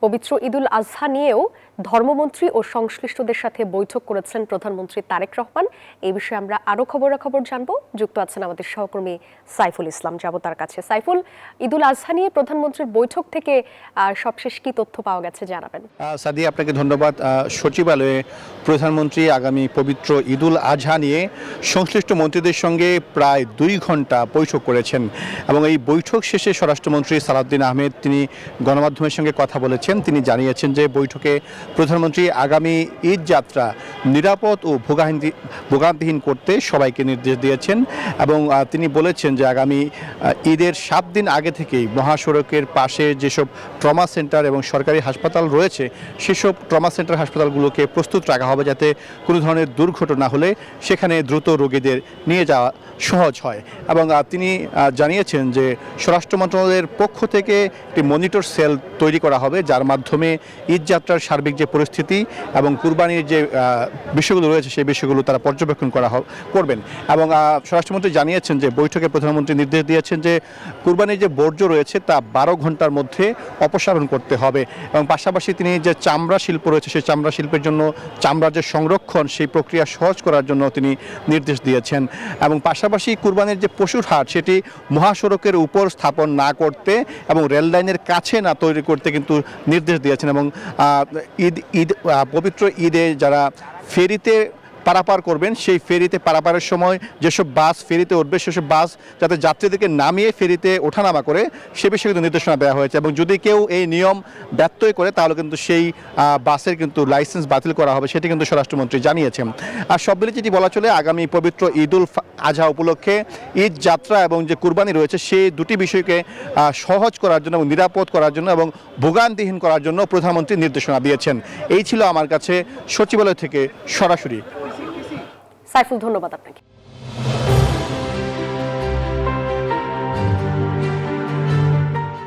পবিত্র ঈদুল আজহা নিয়েও ধর্মমন্ত্রী ও সংশ্লিষ্টদের সাথে বৈঠক করেছেন প্রধানমন্ত্রী তারেক রহমান। এই বিষয়ে আমরা আরো খবরাখবর জানবো। যুক্ত আছেন আমাদের সহকর্মী সাইফুল ইসলাম, যাব তার কাছে। সাইফুল, ঈদুল আজহা নিয়ে প্রধানমন্ত্রীর বৈঠক থেকে সবশেষ কি তথ্য পাওয়া গেছে জানাবেন। সাদিয়া, আপনাকে ধন্যবাদ। সচিবালয়ে প্রধানমন্ত্রী আগামী পবিত্র ঈদুল আজহা নিয়ে সংশ্লিষ্ট মন্ত্রীদের সঙ্গে প্রায় 2 ঘন্টা বৈঠক করেছেন এবং এই বৈঠক শেষে স্বরাষ্ট্রমন্ত্রী সালাউদ্দিন আহমেদ তিনি গণমাধ্যমের সঙ্গে কথা বলেছেন। তিনি জানিয়েছেন যে বৈঠকে প্রধানমন্ত্রী আগামী ঈদ যাত্রা নিরাপদ ও ভোগান্তিহীন করতে সবাইকে নির্দেশ দিয়েছেন এবং তিনি বলেছেন যে আগামী ঈদের 7 দিন আগে থেকেই মহাসড়কের পাশে যেসব ট্রমা সেন্টার এবং সরকারি হাসপাতাল রয়েছে সেসব ট্রমা সেন্টার হাসপাতালগুলোকে প্রস্তুত রাখা হবে যাতে কোনো ধরনের দুর্ঘটনা হলে সেখানে দ্রুত রোগীদের নিয়ে যাওয়া সহজ হয়। এবং তিনি জানিয়েছেন যে স্বরাষ্ট্র মন্ত্রণালয়ের পক্ষ থেকে একটি মনিটর সেল তৈরি করা হবে যার মাধ্যমে ঈদযাত্রার সার্বিক যে পরিস্থিতি এবং কুরবানির যে বিষয়গুলো রয়েছে সেই বিষয়গুলো তারা পর্যবেক্ষণ করবেন। এবং স্বরাষ্ট্রমন্ত্রী জানিয়েছেন যে বৈঠকে প্রধানমন্ত্রী নির্দেশ দিয়েছেন যে কুরবানির যে বর্জ্য রয়েছে তা 12 ঘন্টার মধ্যে অপসারণ করতে হবে এবং পাশাপাশি তিনি যে চামড়া শিল্প রয়েছে সেই চামড়া শিল্পের জন্য চামড়ার যে সংরক্ষণ সেই প্রক্রিয়া সহজ করার জন্য তিনি নির্দেশ দিয়েছেন এবং পাশাপাশি কুরবানির যে পশুর হাট সেটি মহাসড়কের উপর স্থাপন না করতে এবং রেল লাইনের কাছে না তৈরি করতে কিন্তু নির্দেশ দিয়েছেন। এবং পবিত্র ঈদে যারা ফেরিতে পারাপার করবেন সেই ফেরিতে পারাপারের সময় যেসব বাস ফেরিতে উঠবে সেসব বাস যাতে যাত্রীদেরকে নামিয়ে ফেরিতে ওঠানামা করে সে বিষয়ে কিন্তু নির্দেশনা দেওয়া হয়েছে এবং যদি কেউ এই নিয়ম ব্যত্যয় করে তাহলে কিন্তু সেই বাসের কিন্তু লাইসেন্স বাতিল করা হবে, সেটি কিন্তু স্বরাষ্ট্রমন্ত্রী জানিয়েছেন। আর সব মিলিয়ে যেটি বলা চলে আগামী পবিত্র ঈদুল আজহা উপলক্ষে ঈদ যাত্রা এবং যে কুরবানি রয়েছে সেই দুটি বিষয়কে সহজ করার জন্য এবং নিরাপদ করার জন্য এবং ভোগান্তিহীন করার জন্য প্রধানমন্ত্রী নির্দেশনা দিয়েছেন। এই ছিল আমার কাছে সচিবালয় থেকে সরাসরি। সাইফুল, ধন্যবাদ আপনাকে।